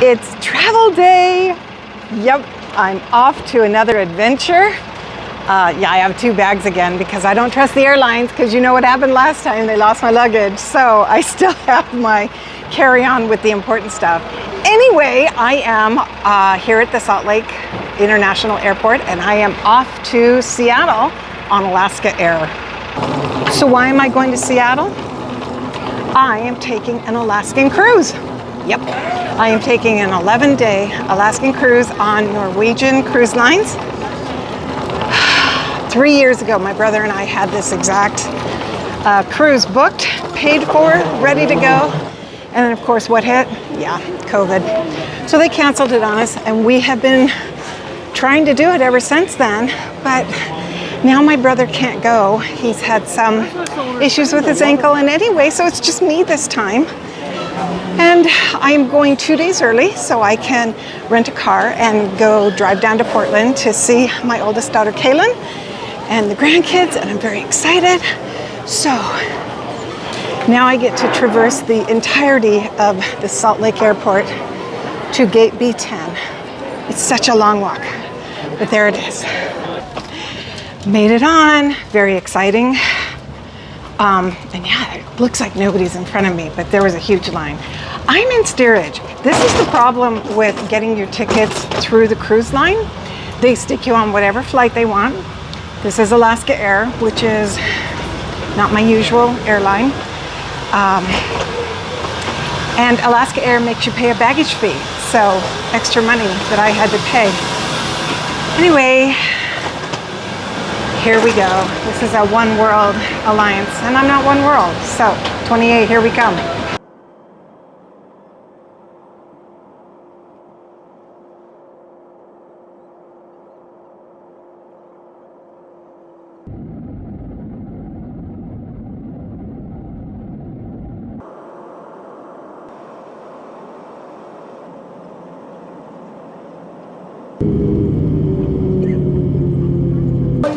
It's travel day. Yep, I'm off to another adventure. Yeah, I have 2 bags again because I don't trust the airlines, because you know what happened last time, they lost my luggage. So I still have my carry-on with the important stuff. Anyway, I am here at the Salt Lake International Airport, and I am off to Seattle on Alaska Air. So why am I going to Seattle? I am taking an Alaskan cruise. Yep, I am taking an 11-day Alaskan cruise on Norwegian Cruise Lines. 3 years ago, my brother and I had this exact cruise booked, paid for, ready to go. And then of course, what hit? Yeah, COVID. So they canceled it on us, and we have been trying to do it ever since then. But now my brother can't go. He's had some issues with his ankle, and anyway, so it's just me this time. And I'm going 2 days early so I can rent a car and go drive down to Portland to see my oldest daughter, Kaylin, and the grandkids, and I'm very excited. So now I get to traverse the entirety of the Salt Lake Airport to gate B10. It's such a long walk, but there it is. Made it on, very exciting. And yeah, it looks like nobody's in front of me, but there was a huge line. I'm in steerage. This is the problem with getting your tickets through the cruise line. They stick you on whatever flight they want. This is Alaska Air, which is not my usual airline. And Alaska Air makes you pay a baggage fee, so extra money that I had to pay. Anyway, here we go. This is a One World alliance, and I'm not One World. So 28, here we come.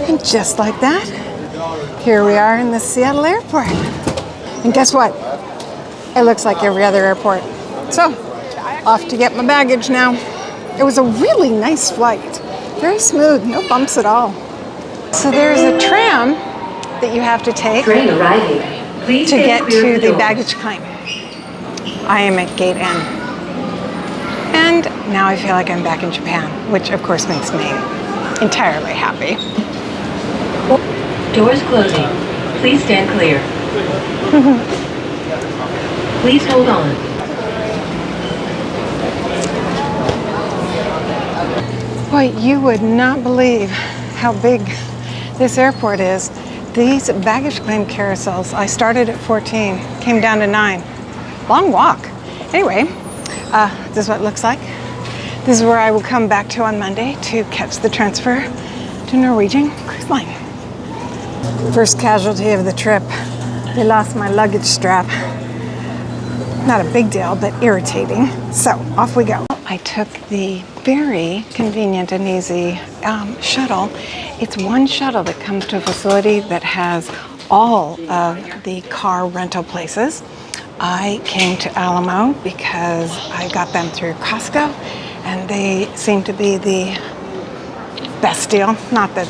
And just like that, here we are in the Seattle airport. And guess what? It looks like every other airport. So, off to get my baggage now. It was a really nice flight. Very smooth, no bumps at all. So there's a tram that you have to take to get to the baggage claim. I am at gate N. And now I feel like I'm back in Japan, which of course makes me entirely happy. Doors closing. Please stand clear. Please hold on. Boy, you would not believe how big this airport is. These baggage claim carousels, I started at 14, came down to 9. Long walk. Anyway, this is what it looks like. This is where I will come back to on Monday to catch the transfer to Norwegian Cruise Line. First casualty of the trip. They lost my luggage strap. Not a big deal, but irritating. So off we go. I took the very convenient and easy shuttle. It's one shuttle that comes to a facility that has all of the car rental places. I came to Alamo because I got them through Costco, and they seem to be the best deal. Not that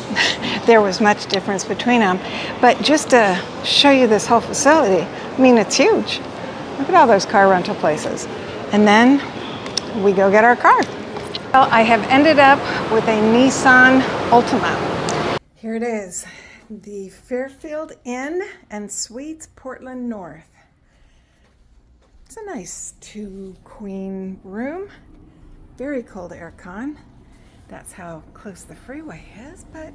there was much difference between them, but just to show you this whole facility, I mean, it's huge. Look at all those car rental places. And then we go get our car. Well, I have ended up with a Nissan Altima. Here it is, the Fairfield Inn and Suites, Portland North. It's a nice 2-queen room, very cold aircon. That's how close the freeway is, but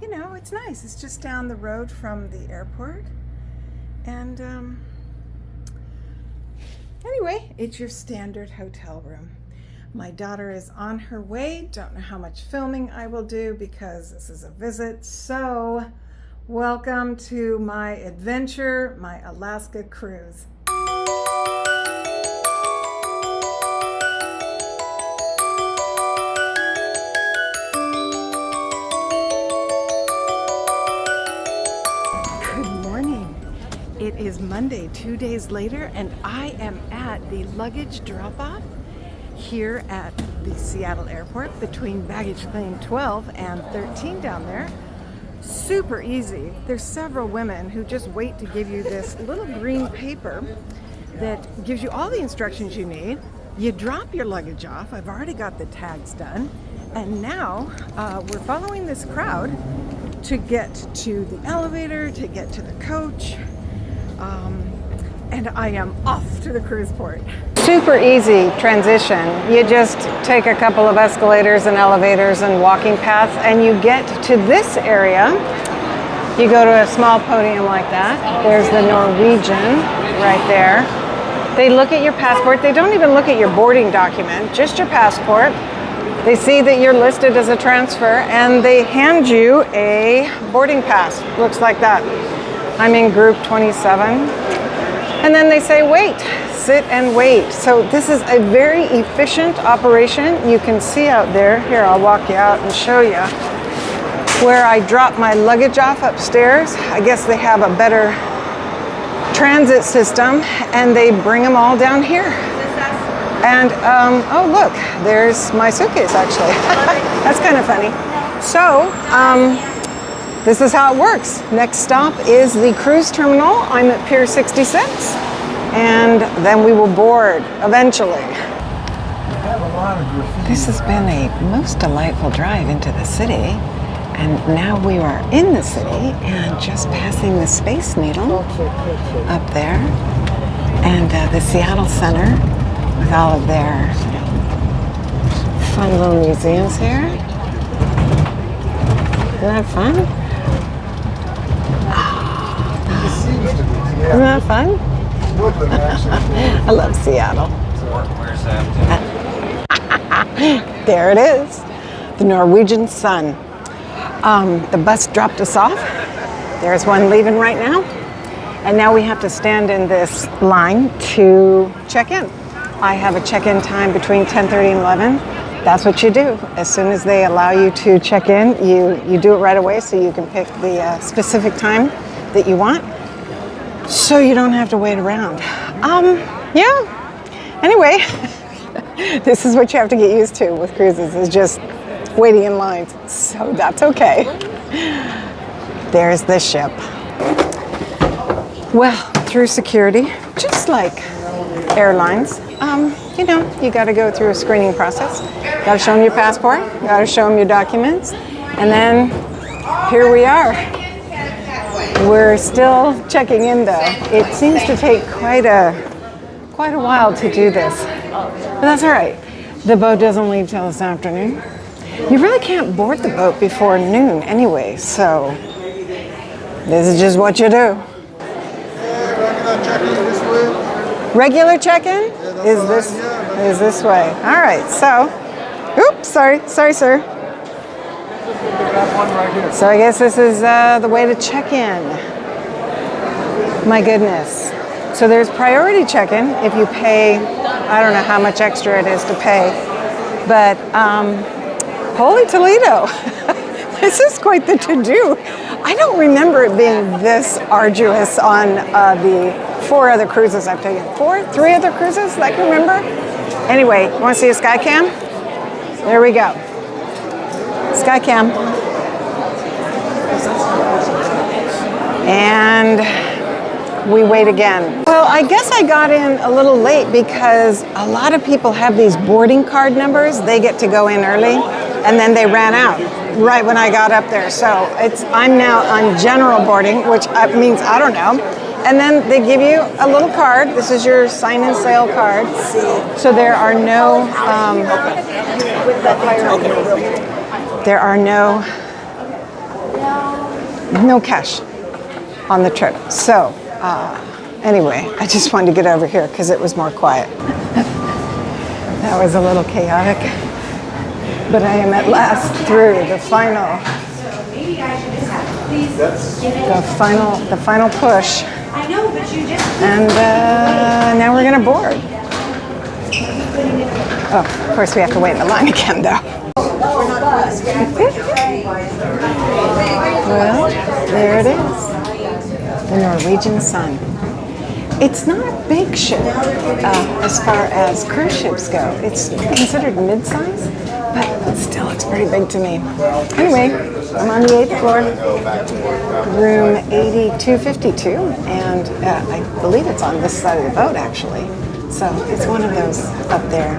you know, it's nice. It's just down the road from the airport. And anyway, it's your standard hotel room. My daughter is on her way. Don't know how much filming I will do because this is a visit. So welcome to my adventure, my Alaska cruise. It is Monday, 2 days later, and I am at the luggage drop-off here at the Seattle airport between baggage claim 12 and 13 down there. Super easy. There's several women who just wait to give you this little green paper that gives you all the instructions you need. You drop your luggage off. I've already got the tags done. And now we're following this crowd to get to the elevator, to get to the coach. And I am off to the cruise port. Super easy transition. You just take a couple of escalators and elevators and walking paths and you get to this area. You go to a small podium like that. There's the Norwegian right there. They look at your passport. They don't even look at your boarding document, just your passport. They see that you're listed as a transfer and they hand you a boarding pass. Looks like that. I'm in group 27. And then they say, wait, sit and wait. So this is a very efficient operation. You can see out there, here I'll walk you out and show you, where I drop my luggage off upstairs. I guess they have a better transit system and they bring them all down here. And oh look, there's my suitcase actually. That's kind of funny. So, this is how it works. Next stop is the cruise terminal. I'm at Pier 66, and then we will board eventually. This has been a most delightful drive into the city, and now we are in the city and just passing the Space Needle up there, and the Seattle Center with all of their fun little museums here. Isn't that fun? Isn't that fun? I love Seattle. There it is, the Norwegian Sun. The bus dropped us off. There's one leaving right now. And now we have to stand in this line to check in. I have a check-in time between 10:30 and 11. That's what you do. As soon as they allow you to check in, you do it right away so you can pick the specific time that you want. So you don't have to wait around. Yeah. Anyway, this is what you have to get used to with cruises, is just waiting in lines. So that's okay. There's the ship. Well, through security, just like airlines, you know, you got to go through a screening process. Got to show them your passport, got to show them your documents, and then here we are. We're still checking in though. It seems to take quite a while to do this, but that's all right. The boat doesn't leave till this afternoon. You really can't board the boat before noon anyway, so this is just what you do. Regular check-in is this way. All right, so, oops, sorry, sir. So I guess this is the way to check in. My goodness. So there's priority check-in if you pay, I don't know how much extra it is to pay, but holy Toledo, this is quite the to-do. I don't remember it being this arduous on the 4 other cruises I've taken. 3 other cruises that I can remember? Anyway, you want to see a sky cam? There we go. Sky cam. And we wait again. Well, I guess I got in a little late because a lot of people have these boarding card numbers. They get to go in early, and then they ran out right when I got up there. So I'm now on general boarding, which means I don't know. And then they give you a little card. This is your sign and sail card. So there are no no cash on the trip. So anyway, I just wanted to get over here because it was more quiet. That was a little chaotic, but I am at last through the final push. I know, but you just... And now we're gonna board. Oh, of course we have to wait in the line again though. Well, there it is. The Norwegian Sun. It's not a big ship as far as cruise ships go. It's considered mid-size, but still it's pretty big to me. Anyway, I'm on the 8th floor, room 8252, and I believe it's on this side of the boat actually. So it's one of those up there,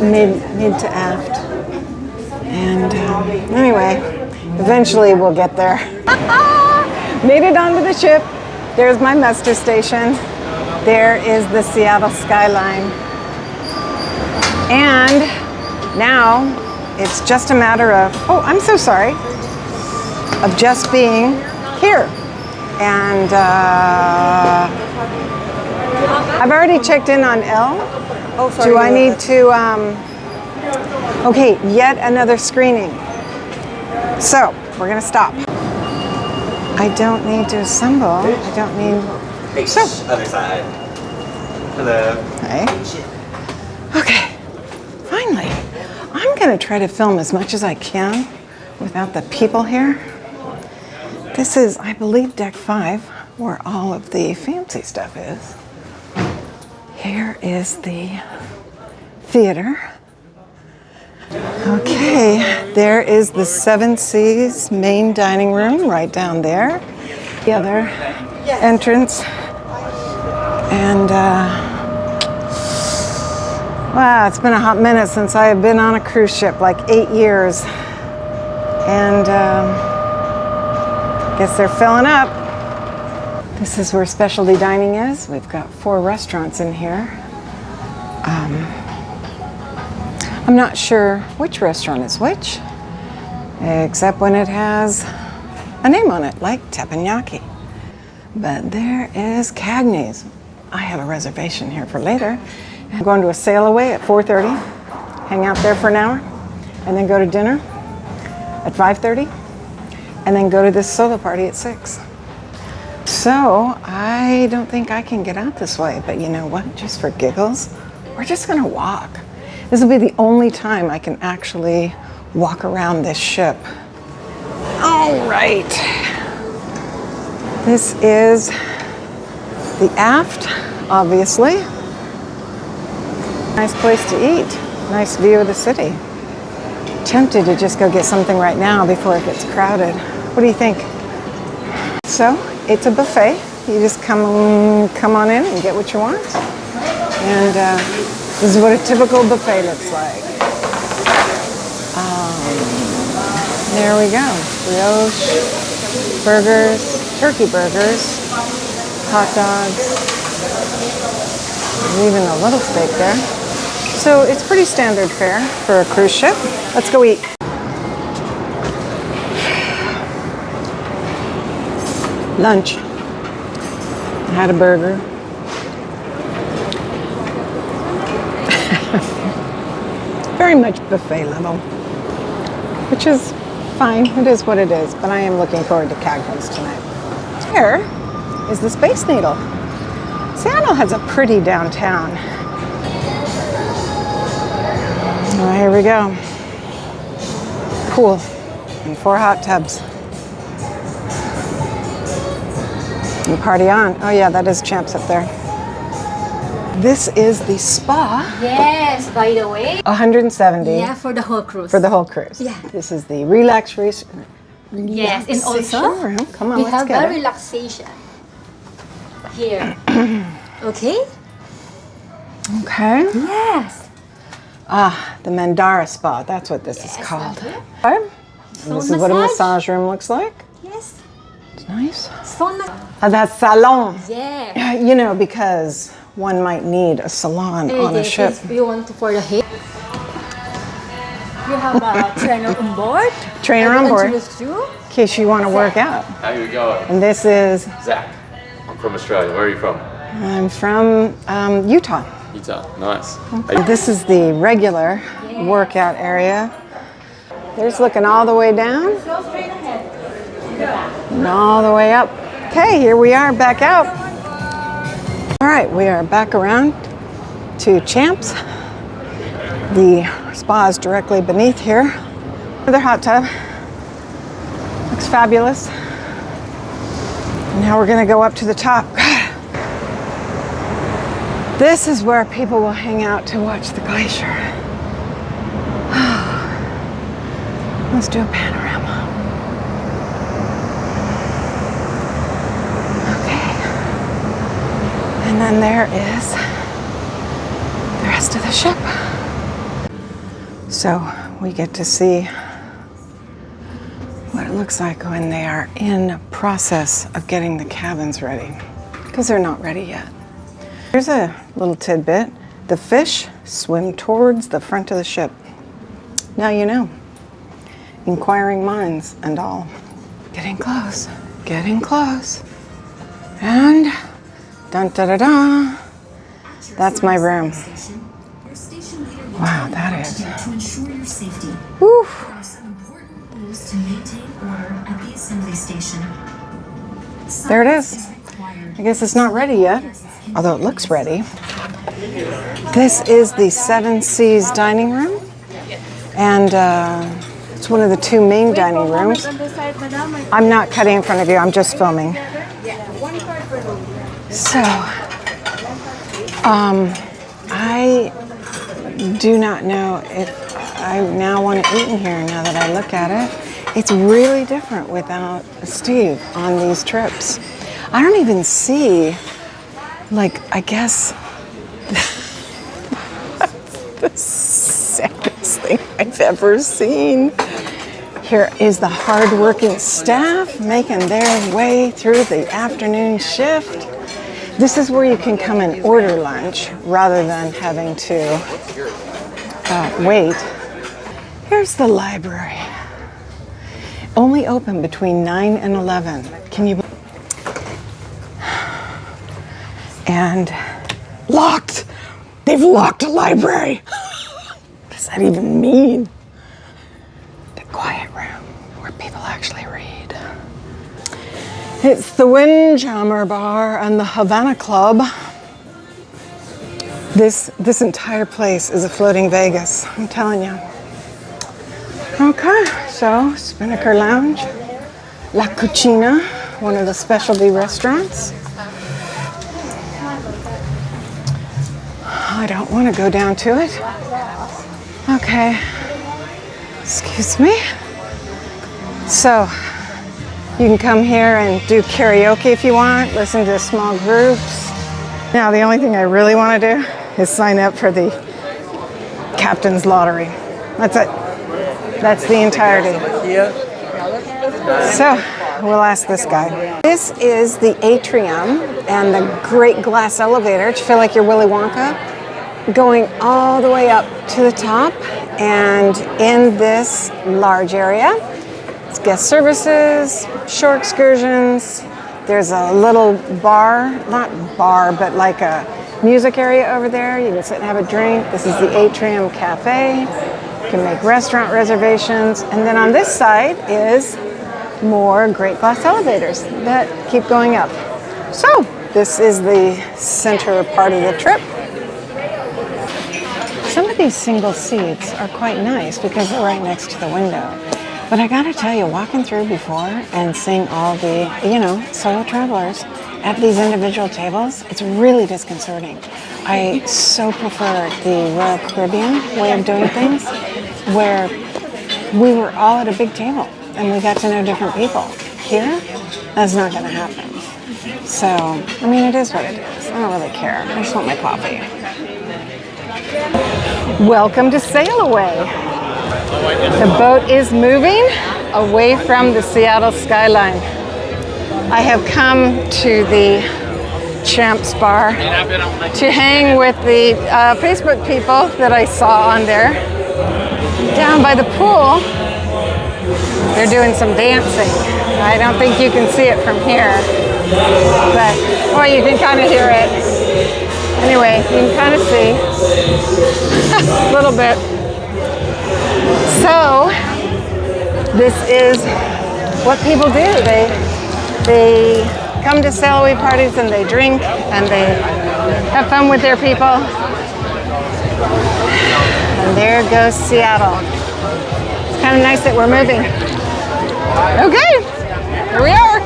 mid to aft. And anyway, eventually we'll get there. Made it onto the ship. There's my muster station. There is the Seattle skyline. And now it's just a matter of, oh, I'm so sorry, of just being here. And I've already checked in on L. Oh, sorry. Do I need to, okay, yet another screening. So we're gonna stop. I don't need to assemble. I don't need. So. Other side. Hello. Okay. Okay. Finally, I'm gonna try to film as much as I can without the people here. This is, I believe, deck 5, where all of the fancy stuff is. Here is the theater. Okay, there is the Seven Seas main dining room right down there. The other entrance. And wow, it's been a hot minute since I have been on a cruise ship, like 8 years. And guess they're filling up. This is where specialty dining is. We've got 4 restaurants in here. I'm not sure which restaurant is which, except when it has a name on it, like teppanyaki. But there is Cagney's. I have a reservation here for later. I'm going to a sail away at 4:30, hang out there for an hour, and then go to dinner at 5:30, and then go to this solo party at 6. So I don't think I can get out this way, but you know what? Just for giggles, we're just gonna walk. This will be the only time I can actually walk around this ship. All right. This is the aft, obviously. Nice place to eat. Nice view of the city. Tempted to just go get something right now before it gets crowded. What do you think? So, it's a buffet. You just come on in and get what you want. And this is what a typical buffet looks like. There we go. Brioche, burgers, turkey burgers, hot dogs. There's even a little steak there. So it's pretty standard fare for a cruise ship. Let's go eat. Lunch. I had a burger. Very much buffet level, which is fine. It is what it is, but I am looking forward to Cagney's tonight. Here is the Space Needle. Seattle has a pretty downtown. All right, here we go. Pool and 4 hot tubs. And party on. Oh yeah, that is Champs up there. This is the spa. Yes, by the way. 170. Yeah, for the whole cruise. For the whole cruise. Yeah. This is the relaxation Yes, and also room. Come on, we let's have get a it. relaxation here. Okay? Okay. Yes. The Mandara Spa. That's what this is called. okay. Okay. And Stone this is what a massage. massage room looks like. Yes. It's nice. Stone That's salon. Yeah. You know, because one might need a salon on a ship. If you want to for the hair. You have a trainer on board. Trainer I will on board. introduce you. In case you want to work out. How you going? And this is, Zach. I'm from Australia. Where are you from? I'm from Utah. Utah. Nice. This is the regular workout area. There's looking all the way down and all the way up. Okay, here we are back out. All right, we are back around to Champs. The spa is directly beneath here. Another hot tub. Looks fabulous. And now we're gonna go up to the top. This is where people will hang out to watch the glacier. Let's do a panorama. Okay. And then there is the rest of the ship. So we get to see what it looks like when they are in process of getting the cabins ready, because they're not ready yet. Here's a little tidbit. The fish swim towards the front of the ship. Now you know. Inquiring minds and all. Getting close, getting close. And dun da da da. That's my room. Wow, that is. To ensure your safety. Woo. There are some important rules to maintain order at the assembly station. There it is. Required. I guess it's not ready yet, although it looks ready. This is the Seven Seas dining room, and it's one of the two main dining rooms. I'm not cutting in front of you, I'm just filming. So, I do not know if I now want to eat in here now that I look at it. It's really different without Steve on these trips. I don't even see, like, I guess, the saddest thing I've ever seen. Here is the hard-working staff making their way through the afternoon shift. This is where you can come and order lunch rather than having to wait. Here's the library. Only open between 9 and 11. Can you? And locked. They've locked a library. What does that even mean? The quiet room where people actually read. It's the Windjammer Bar and the Havana Club. This entire place is a floating Vegas, I'm telling you. Okay, so Spinnaker Lounge, La Cucina, one of the specialty restaurants. I don't want to go down to it. Okay, excuse me. So, you can come here and do karaoke if you want, listen to small groups. Now, the only thing I really want to do is sign up for the Captain's Lottery. That's it. That's the entirety. So, we'll ask this guy. This is the atrium and the great glass elevator. Do you feel like you're Willy Wonka? Going all the way up to the top, and in this large area, it's guest services, shore excursions. There's a little bar, not bar, but like a music area over there. You can sit and have a drink. This is the Atrium Cafe. You can make restaurant reservations. And then on this side is more great glass elevators that keep going up. So this is the center part of the trip. Some of these single seats are quite nice because they're right next to the window. But I gotta tell you, walking through before and seeing all the, solo travelers at these individual tables, it's really disconcerting. I so prefer the Royal Caribbean way of doing things, where we were all at a big table and we got to know different people. Here, that's not gonna happen. So, I mean, it is what it is. I don't really care. I just want my coffee. Welcome to Sail Away. The boat is moving away from the Seattle skyline. I have come to the Champs Bar to hang with the Facebook people that I saw on there. Down by the pool, they're doing some dancing. I don't think you can see it from here, but, well, you can kind of hear it. Anyway, you can kind of see a little bit. So, this is what people do. They come to sail away parties and they drink and they have fun with their people. And there goes Seattle. It's kind of nice that we're moving. Okay, here we are.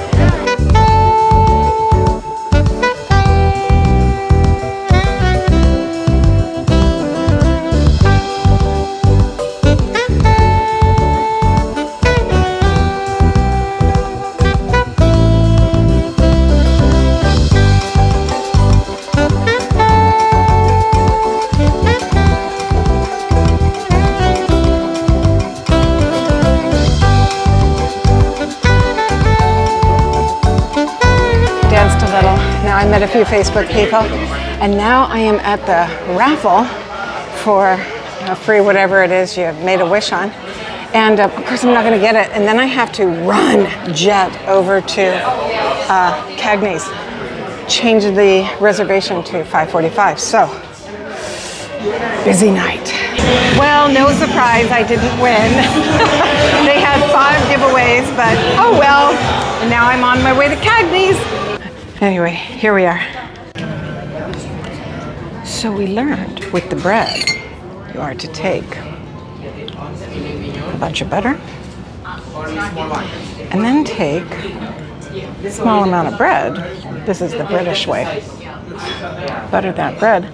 met a few Facebook people, and now I am at the raffle for a free whatever it is you made a wish on. And of course I'm not gonna get it. And then I have to jet over to Cagney's, change the reservation to 5:45. So, busy night. Well, no surprise, I didn't win. They had 5 giveaways, but oh well. And now I'm on my way to Cagney's. Anyway, here we are. So we learned with the bread, you are to take a bunch of butter and then take a small amount of bread. This is the British way. Butter that bread.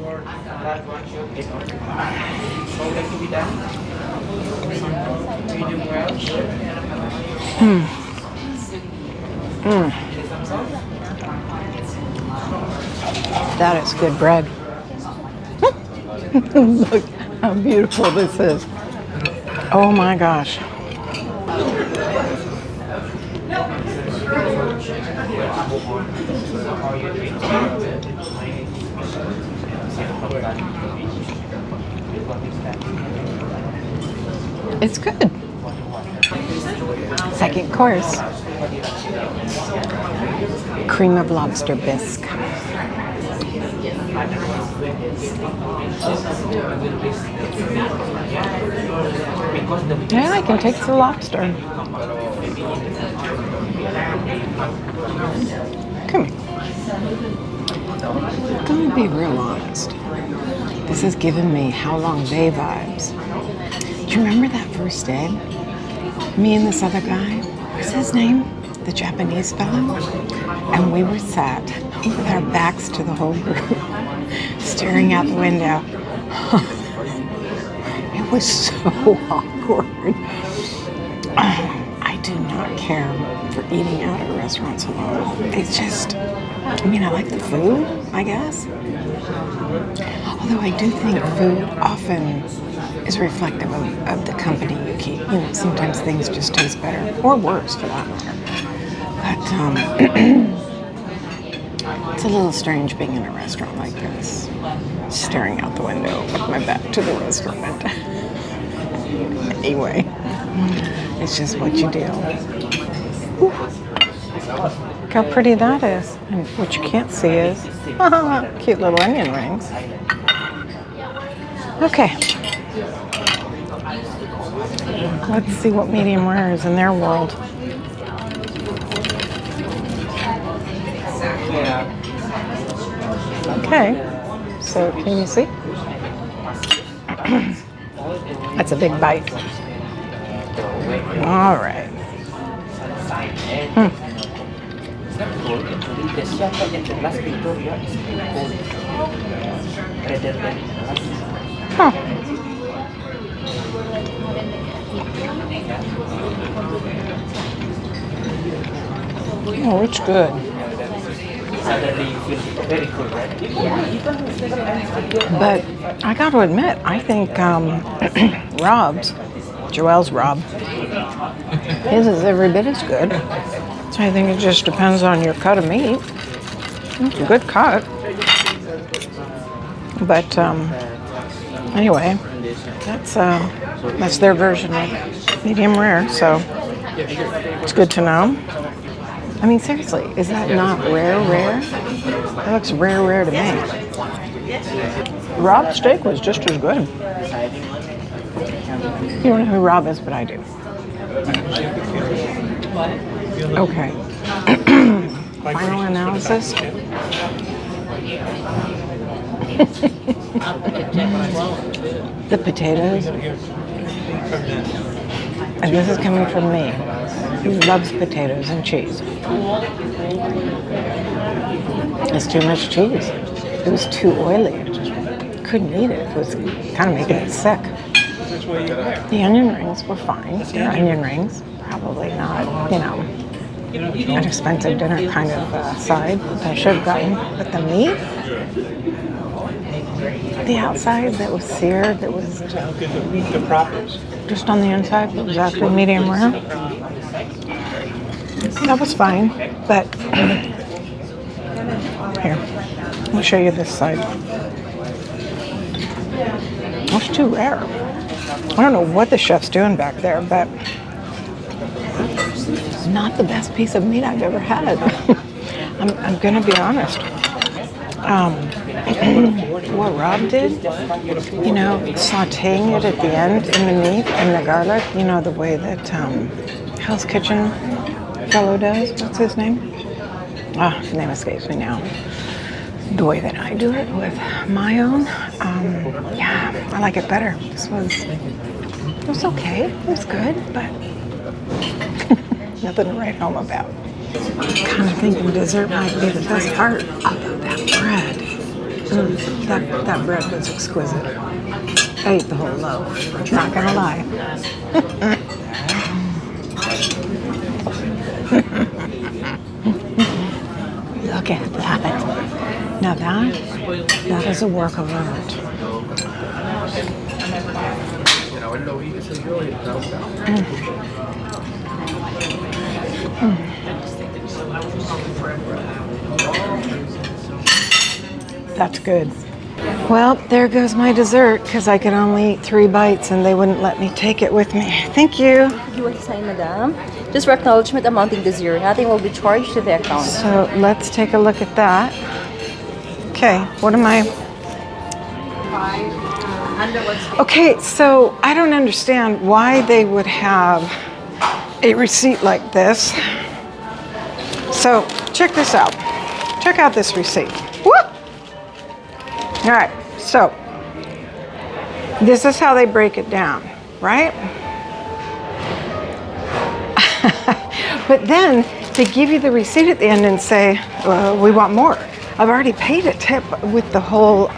That is good bread. Look how beautiful this is. Oh my gosh. It's good. Second course. Cream of lobster bisque. Yeah, I can take the lobster. Come here. I'm gonna be real honest. This is giving me How Long They vibes. Do you remember that first day? Me and this other guy, what's his name? The Japanese fellow? And we were sat with our backs to the whole group, staring out the window. It was so awkward. I do not care for eating out at restaurants alone. It's just, I mean, I like the food, I guess. Although I do think food often is reflective of the company you keep. You know, sometimes things just taste better, or worse for that matter. But it's a little strange being in a restaurant like this, staring out the window with my back to the restaurant. Anyway, it's just what you do. Ooh. Look how pretty that is. And what you can't see is cute little onion rings. Okay. Let's see what medium rare is in their world. Okay, so can you see? That's a big bite. All right. Huh. Oh, it's good. But I got to admit, I think Rob's, Joelle's Rob, his is every bit as good. So I think it just depends on your cut of meat. It's a good cut. But anyway, that's their version of medium rare, so it's good to know. I mean, seriously, is that not rare? That looks rare to me. Rob's steak was just as good. You don't know who Rob is, but I do. Okay. Final analysis. The potatoes. And this is coming from me, who loves potatoes and cheese. It's too much cheese. It was too oily. I just couldn't eat it. It was kind of making it sick. The onion rings were fine. They're onion rings. Probably not, an expensive dinner kind of side that I should have gotten. But the meat, the outside that was seared, that was just on the inside, it was actually medium rare. That was fine, but here. I'll show you this side. That's too rare. I don't know what the chef's doing back there, but it's not the best piece of meat I've ever had. I'm gonna be honest. What Rob did, you know, sauteing it at the end in the meat and the garlic, you know, the way that Hell's Kitchen fellow does. What's his name? His name escapes me now. The way that I do it with my own, yeah, I like it better. It was okay. It was good, but nothing to write home about. I'm kind of thinking dessert might be the best part. Although that bread, that bread was exquisite. I ate the whole loaf. Not gonna lie. Look at that. Now that is a work of art. That's good. Well, there goes my dessert because I could only eat 3 bites and they wouldn't let me take it with me. Thank you. You want to sign, madam? Just for acknowledgement amounting to 0. Nothing will be charged to the account. So let's take a look at that. Okay, what am I? Okay, so I don't understand why they would have a receipt like this. So check this out. Check out this receipt. Whoop! All right, so this is how they break it down, right? But then they give you the receipt at the end and say, we want more. I've already paid a tip with the whole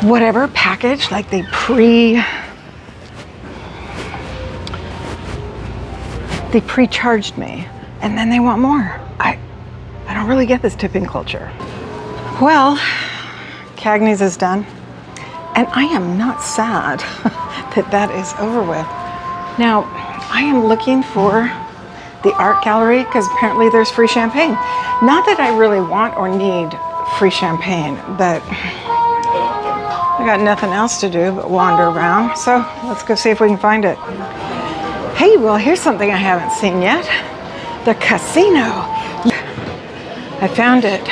whatever package, like they pre-charged me, and then they want more. I don't really get this tipping culture. Well, Cagney's is done, and I am not sad that is over with. Now, I am looking for the art gallery because apparently there's free champagne. Not that I really want or need free champagne, but I got nothing else to do but wander around. So let's go see if we can find it. Hey, well, here's something I haven't seen yet. The casino. I found it.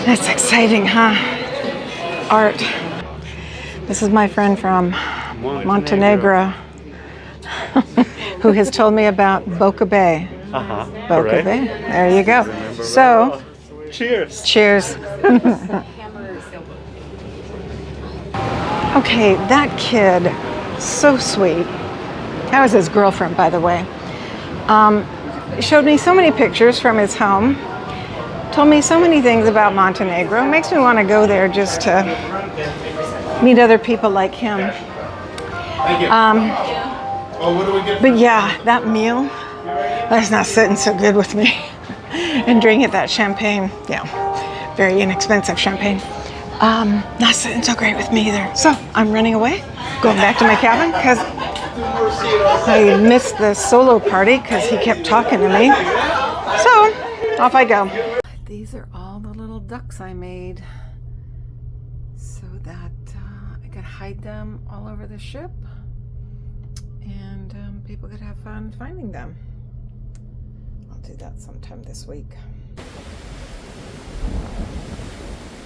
That's exciting, huh? Art. This is my friend from Montenegro who has told me about Boca Bay. Boca right. Bay. There you go. So, cheers. Cheers. Okay, that kid, so sweet. That was his girlfriend, by the way. Showed me so many pictures from his home. Told me so many things about Montenegro. Makes me want to go there just to meet other people like him. Thank you. What do we get? But yeah, that meal, that's not sitting so good with me. And drinking that champagne, yeah, very inexpensive champagne. Not sitting so great with me either. So I'm running away, going back to my cabin because I missed the solo party because he kept talking to me. So off I go. These are all the little ducks I made so that I could hide them all over the ship and people could have fun finding them. I'll do that sometime this week.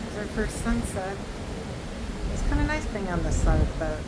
There's our first sunset. It's kind of nice being on this side, but